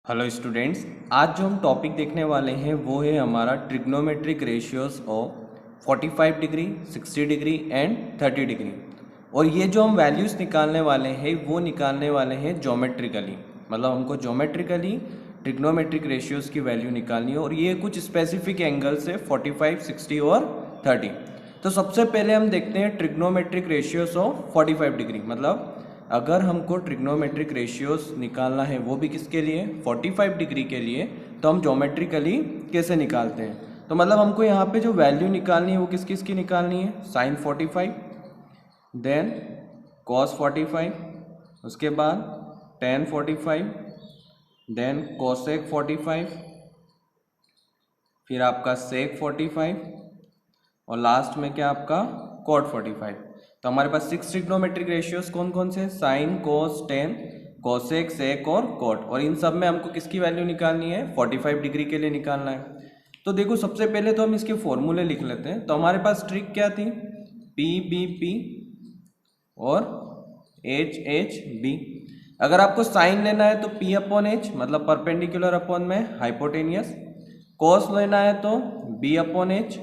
Hello students, आज जो हम टॉपिक देखने वाले हैं वो है हमारा trigonometric ratios of 45 degree, 60 degree and 30 degree. और ये जो हम वैल्यूज़ निकालने वाले हैं वो निकालने वाले हैं ज्योमेट्रिकली, मतलब हमको ज्योमेट्रिकली ट्रिग्नोमेट्रिक रेशियोज़ की वैल्यू निकालनी है और ये कुछ स्पेसिफिक एंगल्स है 45, 60 और 30। तो सबसे पहले हम देखते हैं ट्रिग्नोमेट्रिक रेशियोज ऑफ 45 डिग्री। मतलब अगर हमको ट्रिग्नोमेट्रिक रेशियोज निकालना है वो भी किसके लिए, 45 डिग्री के लिए, तो हम ज्योमेट्रिकली कैसे निकालते हैं। तो मतलब हमको यहाँ पे जो वैल्यू निकालनी है वो किस किस की निकालनी है, साइन 45, देन कॉस 45, उसके बाद टेन 45, देन कोसेक 45, फिर आपका सेक 45 और लास्ट में क्या आपका कॉट 45। तो हमारे पास 6 ट्रिग्नोमेट्रिक रेशियोज कौन कौन से, साइन, कोस, टेन, कोसेक, सेक और कॉट। और इन सब में हमको किसकी वैल्यू निकालनी है, 45 डिग्री के लिए निकालना है। तो देखो सबसे पहले तो हम इसके फॉर्मूले लिख लेते हैं। तो हमारे पास ट्रिक क्या थी, पी बी पी और एच एच बी। अगर आपको साइन लेना है तो पी अपॉन एच, मतलब परपेंडिकुलर अपॉन में हाइपोटेनियस। कोस लेना है तो बी अपॉन एच।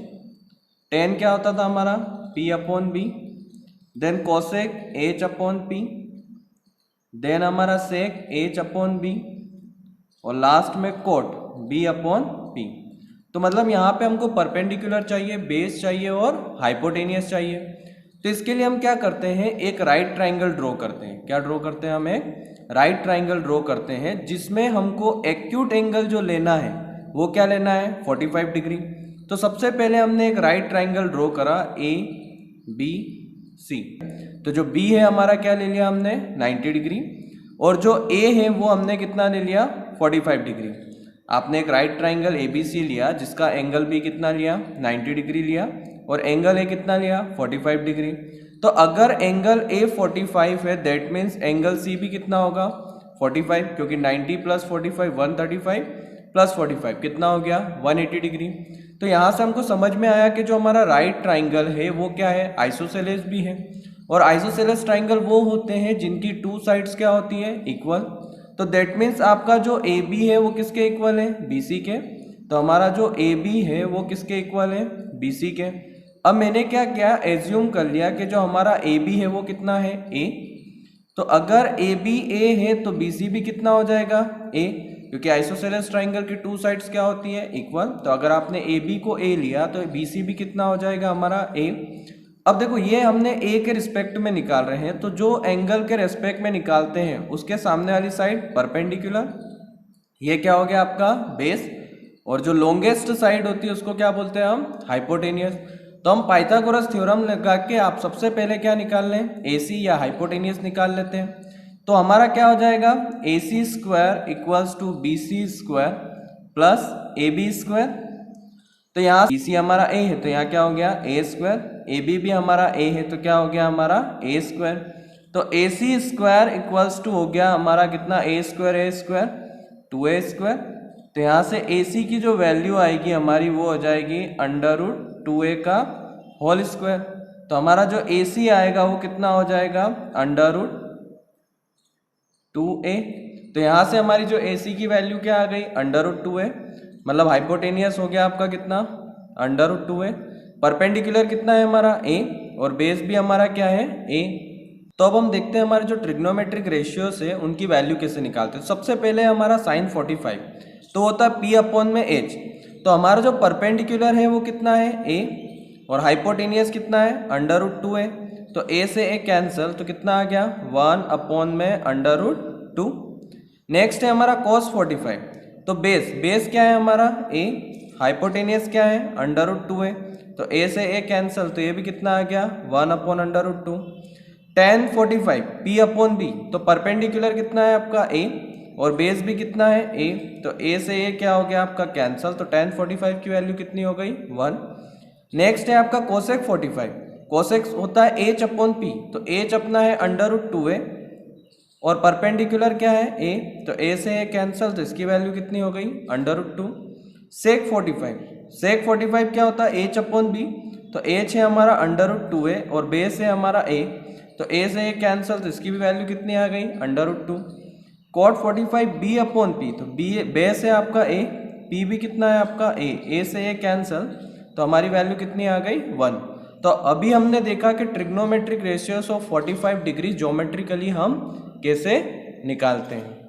टेन क्या होता था हमारा, p upon b. Then cosec h upon p, then हमारा सेक एच अपॉन बी और लास्ट में कोट बी अपॉन पी। तो मतलब यहाँ पे हमको परपेंडिकुलर चाहिए, बेस चाहिए और हाइपोटेनियस चाहिए। तो इसके लिए हम क्या करते हैं, एक राइट ट्राइंगल ड्रॉ करते हैं। क्या ड्रॉ करते हैं, हम एक राइट ट्राइंगल ड्रॉ करते हैं जिसमें हमको एक्यूट एंगल जो लेना है वो क्या लेना है, 45 डिग्री। तो सबसे पहले हमने एक राइट ट्राइंगल ड्रॉ करा, ए बी सी। तो जो बी है हमारा क्या ले लिया हमने, 90 डिग्री, और जो ए है वो हमने कितना ले लिया, 45 डिग्री। आपने एक right triangle A B C लिया जिसका एंगल बी कितना लिया, 90 डिग्री लिया, और एंगल ए कितना लिया, 45 डिग्री। तो अगर एंगल ए 45 है दैट मीन्स एंगल सी भी कितना होगा, 45, क्योंकि 90 प्लस 45 135 प्लस 45 कितना हो गया, 180 डिग्री। तो यहाँ से हमको समझ में आया कि जो हमारा राइट ट्राइंगल है वो क्या है, आइसोसेलेस भी है। और आइसोसेलेस ट्राइंगल वो होते हैं जिनकी टू साइड्स क्या होती है, इक्वल। तो दैट मीन्स आपका जो ए बी है वो किसके इक्वल है, बी सी के। तो हमारा जो ए बी है वो किसके इक्वल है, बी सी के। अब मैंने क्या किया, एज्यूम कर लिया कि जो हमारा ए बी है वो कितना है, ए। तो अगर ए बी ए है तो बी सी भी कितना हो जाएगा, ए, क्योंकि आइसोसेलेस ट्राइंगल की टू साइड्स क्या होती है, इक्वल। तो अगर आपने ए बी को ए लिया तो बी सी भी कितना हो जाएगा हमारा, ए। अब देखो ये हमने ए के रिस्पेक्ट में निकाल रहे हैं, तो जो एंगल के रिस्पेक्ट में निकालते हैं उसके सामने वाली साइड परपेंडिकुलर, ये क्या हो गया आपका बेस, और जो लॉन्गेस्ट साइड होती है उसको क्या बोलते हैं हम, हाइपोटेनियस। तो हम पाइथागोरस थ्योरम लगा के आप सबसे पहले क्या निकाल लें, एसी या हाइपोटेनियस निकाल लेते हैं। तो हमारा क्या हो जाएगा, a c square equals to b c square plus a B square. तो यहाँ बी सी हमारा ए है तो यहाँ क्या हो गया, ए स्क्वायर, ए बी भी हमारा ए है तो क्या हो गया हमारा, ए स्क्वायर। तो ए सी स्क्वायर इक्वल्स टू हो गया हमारा कितना, ए स्क्वायर 2a स्क्वायर। तो यहाँ से ए सी की जो वैल्यू आएगी हमारी वो हो जाएगी अंडर रूट 2a का होल स्क्वायर। तो हमारा जो ए सी आएगा वो कितना हो जाएगा, अंडर रूट 2a। तो यहाँ से हमारी जो ए सी की वैल्यू क्या आ गई, अंडर रूट 2a, मतलब हाइपोटेनियस हो गया आपका कितना, अंडर रूट 2a। परपेंडिकुलर कितना है हमारा, a, और बेस भी हमारा क्या है, a। तो अब हम देखते हैं हमारे जो ट्रिग्नोमेट्रिक रेशियोज है उनकी वैल्यू कैसे निकालते हैं। सबसे पहले हमारा साइन 45 तो होता है p अपॉन में h। तो हमारा जो परपेंडिकुलर है वो कितना है, a, और हाइपोटेनियस कितना है, अंडर रूट 2a। तो a से a कैंसिल, तो कितना आ गया, 1 अपॉन में अंडर रूट 2। नेक्स्ट है हमारा cos 45, तो बेस क्या है हमारा, a, हाइपोटेनियस क्या है, अंडर रूट 2a। तो a से a कैंसिल, तो ये भी कितना आ गया, 1 upon under root 2। tan 45 p upon b, तो परपेंडिकुलर कितना है आपका, a, और बेस भी कितना है, a। तो a से a क्या हो गया आपका कैंसिल, तो tan 45 की वैल्यू कितनी हो गई, 1। नेक्स्ट है आपका कोसेक 45, कोसेक होता है h अपॉन p, तो h अपना है अंडर रूट 2a, और परपेंडिकुलर क्या है, a, तो a से a कैंसिल, तो इसकी वैल्यू कितनी हो गई, अंडर रूट 2। सेक 45 क्या होता है, h अपॉन b, तो h है हमारा अंडर रूट 2a, और बेस है हमारा a, तो a से a कैंसिल, तो इसकी भी वैल्यू कितनी आ गई, under root 2। Cot 45 b upon p, तो बी बेस है आपका ए, पी भी कितना है आपका ए से ए कैंसल, तो हमारी वैल्यू कितनी आ गई 1। तो अभी हमने देखा कि trigonometric ratios of 45 degree geometrically हम कैसे निकालते हैं।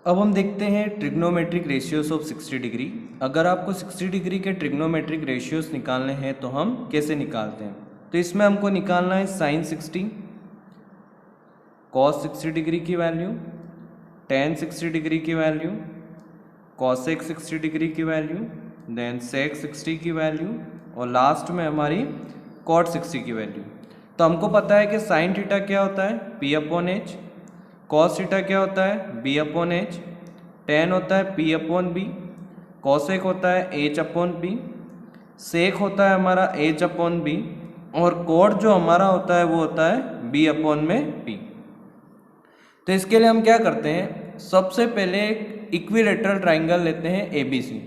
अब हम देखते हैं ट्रिग्नोमेट्रिक रेशियोस ऑफ 60 डिग्री। अगर आपको 60 डिग्री के ट्रिग्नोमेट्रिक रेशियोस निकालने हैं तो हम कैसे निकालते हैं। तो इसमें हमको निकालना है साइन 60, कॉस 60 डिग्री की वैल्यू, टेन 60 डिग्री की वैल्यू, कॉसेक 60 डिग्री की वैल्यू, देन सेक 60 की वैल्यू, और लास्ट में हमारी कॉट 60 की वैल्यू। तो हमको पता है कि साइन थीटा क्या होता है P upon H, cos theta क्या होता है बी अपॉन एच, टेन होता है पी अपॉन बी, कॉसेक होता है एच अपॉन बी, सेक होता है हमारा एच अपॉन बी, और कॉट जो हमारा होता है वो होता है बी अपॉन में पी। तो इसके लिए हम क्या करते हैं, सबसे पहले एक इक्विलेटरल ट्राइंगल लेते हैं ए बी सी।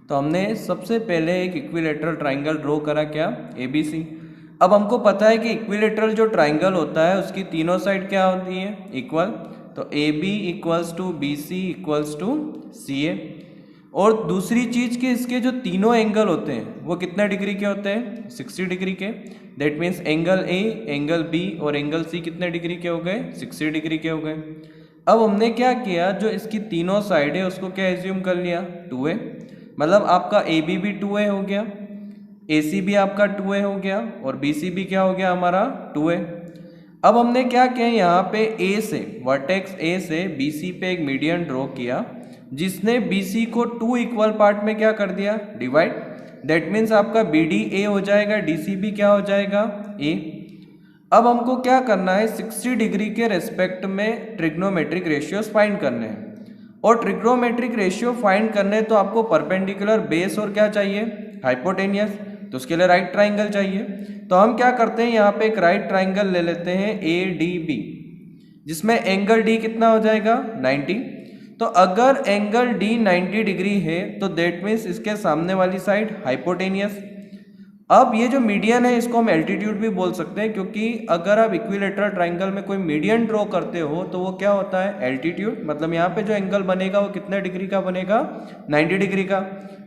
तो हमने सबसे पहले एक इक्विलेटरल ट्राइंगल ड्रॉ करा, क्या ए बी सी। अब हमको पता है कि इक्विलेटरल जो ट्राइंगल होता है उसकी तीनों साइड क्या होती है इक्वल, तो ए b equals to b c equals to c a. और दूसरी चीज़ कि इसके जो तीनों एंगल होते हैं वो कितने डिग्री के होते हैं 60 डिग्री के। That means angle A, angle B और एंगल सी कितने डिग्री के हो गए 60 डिग्री के हो गए। अब हमने क्या किया, जो इसकी तीनों साइड है उसको क्या एज्यूम कर लिया 2a, मतलब आपका ए बी भी 2a हो गया, ए सी भी आपका 2a हो गया, और बी सी भी क्या हो गया हमारा 2a। अब हमने क्या किया, यहाँ पे ए से वर्टेक्स ए से बी सी पे एक मीडियन ड्रॉ किया जिसने बी सी को 2 इक्वल पार्ट में क्या कर दिया डिवाइड। दैट मीन्स आपका बी डी ए हो जाएगा, डी सी भी क्या हो जाएगा ए। अब हमको क्या करना है 60 डिग्री के रेस्पेक्ट में ट्रिग्नोमेट्रिक रेशियोस फाइंड करने हैं। और ट्रिग्नोमेट्रिक रेशियो फाइंड करने तो आपको परपेंडिकुलर बेस और क्या चाहिए हाइपोटेनियस, तो उसके लिए राइट ट्राइंगल चाहिए। तो हम क्या करते हैं, यहाँ पे एक राइट ट्राइंगल ले लेते हैं ए डी बी, जिसमें एंगल डी कितना हो जाएगा 90। तो अगर एंगल डी 90 डिग्री है तो दैट मीन्स इसके सामने वाली साइड हाइपोटेनियस। अब ये जो मीडियन है इसको हम एल्टीट्यूड भी बोल सकते हैं, क्योंकि अगर आप इक्विलेटरल ट्राइंगल में कोई मीडियन ड्रॉ करते हो तो वो क्या होता है एल्टीट्यूड, मतलब यहाँ पे जो एंगल बनेगा वो कितने डिग्री का बनेगा 90 डिग्री का।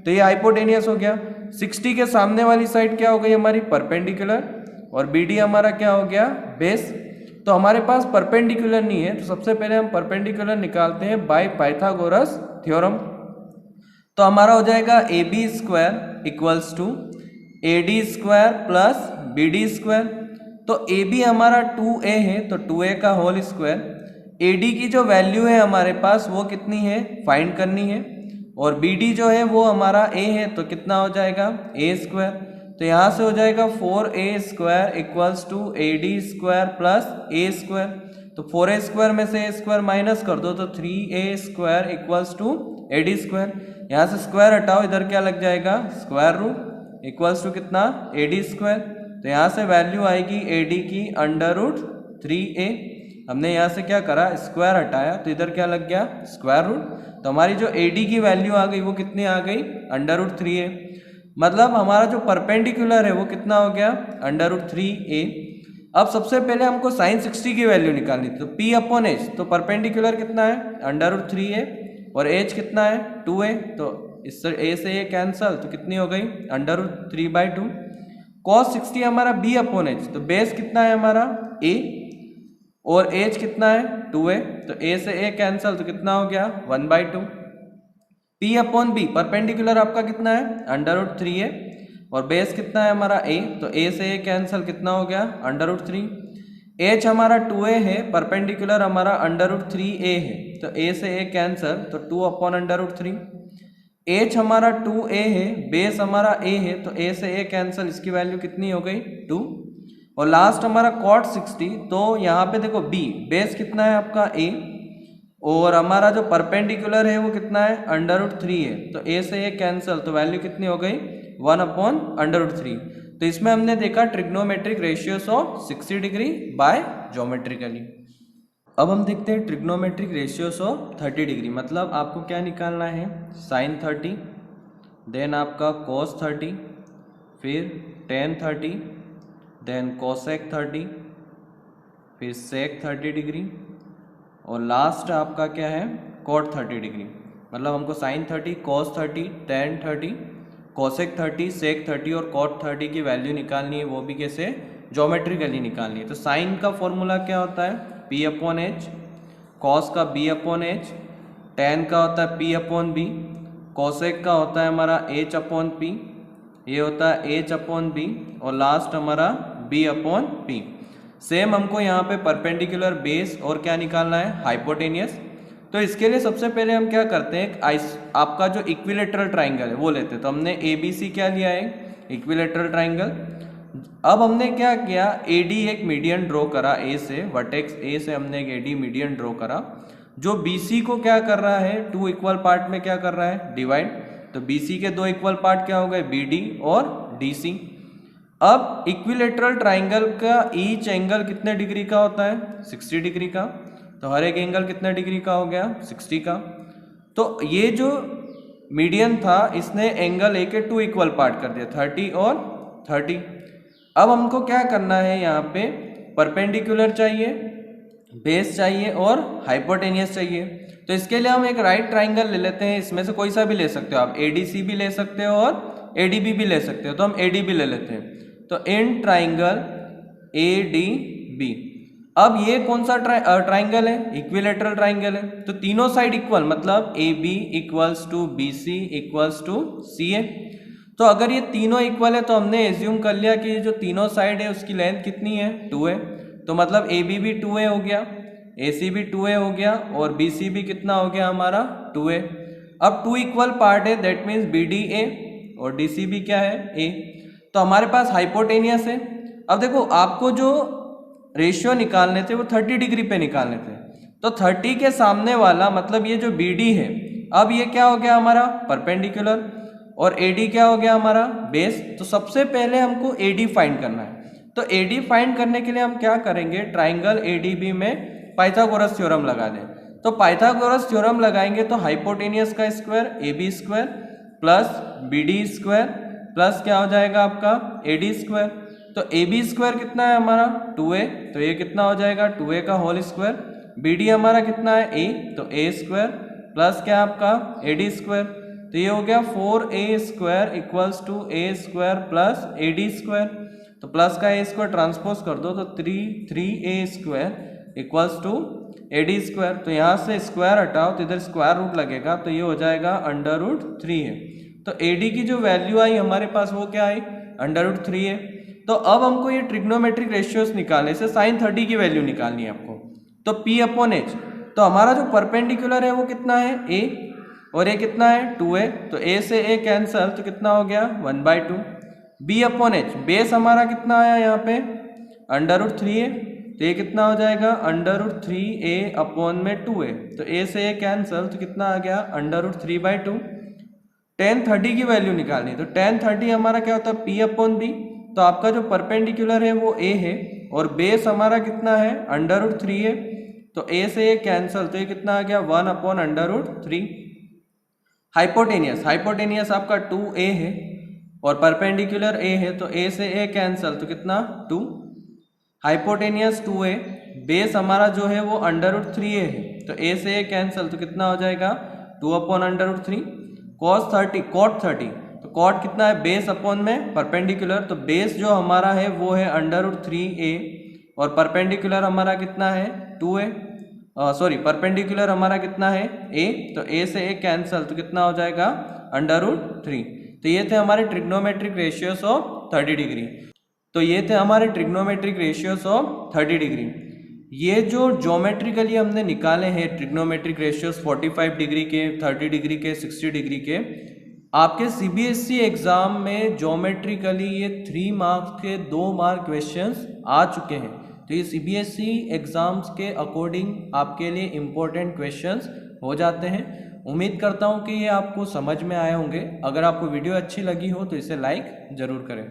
तो ये हाइपोटेनियस हो गया। 60 के सामने वाली साइड क्या हो गई हमारी परपेंडिकुलर, और बी डी हमारा क्या हो गया बेस। तो हमारे पास परपेंडिकुलर नहीं है, तो सबसे पहले हम परपेंडिकुलर निकालते हैं बाय पाइथागोरस थ्योरम। तो हमारा हो जाएगा A B square equals to A D square plus B D square. तो ए बी हमारा 2a है तो 2a का होल स्क्वायर, ए डी की जो वैल्यू है हमारे पास वो कितनी है फाइंड करनी है, और बी डी जो है वो हमारा a है तो कितना हो जाएगा a स्क्वायर। तो यहाँ से हो जाएगा 4a square equals to A D square प्लस a स्क्वायर। तो 4a स्क्वायर में से a स्क्वायर माइनस कर दो तो 3a square equals to A D square. यहाँ से स्क्वायर हटाओ, इधर क्या लग जाएगा स्क्वायर रूट इक्वल्स टू कितना ए डी स्क्वायर। तो यहाँ से वैल्यू आएगी ए डी की अंडर रूट 3a। हमने यहाँ से क्या करा स्क्वायर हटाया तो इधर क्या लग गया स्क्वायर रूट। तो हमारी जो ए डी की वैल्यू आ गई वो कितनी आ गई अंडर रूट 3a। मतलब हमारा जो परपेंडिकुलर है वो कितना हो गया अंडर रूट 3a। अब सबसे पहले हमको साइन 60 की वैल्यू निकालनी थी, तो p अपॉन एच, तो परपेंडिकुलर कितना है अंडर रूट 3a और h कितना है 2a, तो इससे a से a कैंसल तो कितनी हो गई अंडर रूट 3/2। कॉस 60 हमारा b अपॉन एच, तो बेस कितना है हमारा a और h कितना है 2a, तो a से a कैंसल तो कितना हो गया 1/2। p अपॉन b परपेंडिकुलर आपका कितना है अंडर रूट 3a और बेस कितना है हमारा a, तो a से a कैंसल कितना हो गया अंडर रूट 3। h हमारा 2a है, परपेंडिकुलर हमारा अंडर रूट 3a है, तो a से a कैंसल तो 2 अपॉन अंडर रूट 3। h हमारा 2a है, बेस हमारा a है, तो a से a कैंसल, इसकी वैल्यू कितनी हो गई 2। और लास्ट हमारा कॉट 60, तो यहाँ पे देखो b बेस कितना है आपका a और हमारा जो परपेंडिकुलर है वो कितना है अंडर रूट 3 है, तो a से a कैंसल तो वैल्यू कितनी हो गई 1 अपॉन अंडर रूट 3। तो इसमें हमने देखा trigonometric ratios of 60 degree by geometrically. अब हम देखते हैं ट्रिग्नोमेट्रिक रेशियोस ऑफ 30 डिग्री, मतलब आपको क्या निकालना है साइन 30, देन आपका कॉस 30, फिर टेन 30, देन कोसेक 30, फिर सेक 30 डिग्री, और लास्ट आपका क्या है cot 30 डिग्री। मतलब हमको sin 30, cos 30, tan 30, cosec 30, sec 30 और cot 30 की वैल्यू निकालनी है, वो भी कैसे ज्योमेट्रिकली निकालनी है। तो साइन का फॉर्मूला क्या होता है P/H, cos का B/H, tan का होता है P/B, cosec का होता है हमारा H/P, ये होता है H/B और लास्ट हमारा B/P। सेम हमको यहाँ पे परपेंडिकुलर बेस और क्या निकालना है हाइपोटेनियस। तो इसके लिए सबसे पहले हम क्या करते हैं, आपका जो इक्विलेटरल ट्राइंगल है वो लेते हैं। तो हमने ABC क्या लिया है इक्विलेटरल ट्राइंगल। अब हमने क्या किया AD एक मीडियन ड्रॉ करा A से, वर्टेक्स A से हमने एक AD मीडियन ड्रॉ करा जो BC को क्या कर रहा है 2 इक्वल पार्ट में क्या कर रहा है डिवाइड। तो BC के 2 इक्वल पार्ट क्या हो गए BD और DC। अब इक्विलेटरल ट्राइंगल का ईच एंगल कितने डिग्री का होता है 60 डिग्री का। तो हर एक एंगल कितने डिग्री का हो गया 60 का। तो ये जो मीडियन था इसने एंगल ए के 2 इक्वल पार्ट कर दिया 30 और 30। अब हमको क्या करना है यहाँ पे परपेंडिकुलर चाहिए, बेस चाहिए और हाइपोटेनियस चाहिए। तो इसके लिए हम एक राइट ट्राइंगल ले लेते हैं, इसमें से कोई सा भी ले सकते हो आप, ADC भी ले सकते हो और ADB भी ले सकते हो। तो हम ADB ले लेते हैं। तो इन ट्राइंगल ADB। अब ये कौन सा ट्राइंगल है इक्विलेटरल ट्राइंगल है। तो तीनों साइड इक्वल मतलब AB equals to BC equals to CA। तो अगर ये तीनों इक्वल है तो हमने एज्यूम कर लिया कि जो तीनों साइड है उसकी लेंथ कितनी है 2a। तो मतलब AB भी 2a हो गया, AC भी 2a हो गया और BC भी कितना हो गया हमारा 2a। अब 2 इक्वल पार्ट है दैट मीन्स BDA और DC भी क्या है A। तो हमारे पास हाइपोटेनियस है। अब देखो आपको जो रेशियो निकालने थे वो 30 डिग्री पे निकालने थे। तो 30 के सामने वाला मतलब ये जो BD है, अब ये क्या हो गया हमारा परपेंडिकुलर और AD क्या हो गया हमारा बेस। तो सबसे पहले हमको AD फाइंड करना है। तो AD फाइंड करने के लिए हम क्या करेंगे ट्राइंगल ADB में पाइथागोरस थ्योरम लगा दें। तो पाइथागोरस थ्योरम लगाएंगे तो हाइपोटेनियस का square AB square plus BD square plus क्या हो जाएगा आपका AD स्क्वायर। तो AB स्क्वायर कितना है हमारा 2a, तो ये कितना हो जाएगा 2a का होल स्क्वायर। BD हमारा कितना है A, तो A स्क्वायर प्लस क्या आपका AD स्क्वायर। तो ये हो गया 4a square equals to A square plus AD square. तो प्लस का A स्क्वायर ट्रांसपोज कर दो तो 3a square equals to AD square. तो यहाँ से स्क्वायर हटाओ तो इधर स्क्वायर रूट लगेगा तो ये हो जाएगा √3 है। तो AD की जो वैल्यू आई हमारे पास वो क्या आई √3 है। तो अब हमको ये ट्रिग्नोमेट्रिक रेशियोज निकालने से sin 30 की वैल्यू निकालनी है आपको। तो P/H, तो हमारा जो परपेंडिकुलर है वो कितना है A और ये कितना है 2a। तो A से A कैंसल तो कितना हो गया 1/2। B/H बेस हमारा कितना आया यहाँ पे √3 है तो ये कितना हो जाएगा √3a अपॉन में 2a। तो A से A कैंसल तो कितना आ गया √3/2। tan 30 की वैल्यू निकालनी है। तो tan 30 हमारा क्या होता है P/B। तो आपका जो परपेंडिकुलर है वो A है और बेस हमारा कितना है √3 है। तो A से A कैंसल तो ये कितना आ गया 1/√3। हाइपोटेनियस आपका 2a है और परपेंडिकुलर A है तो A से A कैंसल तो कितना 2। हाइपोटेनियस 2a, बेस हमारा जो है वो √3a है तो A से A कैंसल तो कितना हो जाएगा 2/√3। cos 30 cot 30, तो cot कितना है बेस अपॉन में परपेंडिकुलर। तो बेस जो हमारा है वो है √3a और परपेंडिकुलर हमारा कितना है 2a। सॉरी परपेंडिकुलर हमारा कितना है A, तो A से A कैंसल तो कितना हो जाएगा √3। तो ये थे हमारे ट्रिग्नोमेट्रिक रेशियोस ऑफ 30 डिग्री। तो ये थे हमारे ट्रिग्नोमेट्रिक रेशियोस ऑफ 30 डिग्री। ये जो ज्योमेट्रिकली हमने निकाले हैं ट्रिग्नोमेट्रिक रेशियोस 45 डिग्री के, 30 डिग्री के, 60 डिग्री के, आपके CBSE एग्जाम में ज्योमेट्रिकली ये 3 मार्क्स के 2 मार्क क्वेश्चंस आ चुके हैं। तो ये CBSE एग्जाम्स के अकॉर्डिंग आपके लिए इम्पोर्टेंट क्वेश्चंस हो जाते हैं। उम्मीद करता हूँ कि ये आपको समझ में आए होंगे। अगर आपको वीडियो अच्छी लगी हो तो इसे लाइक ज़रूर करें।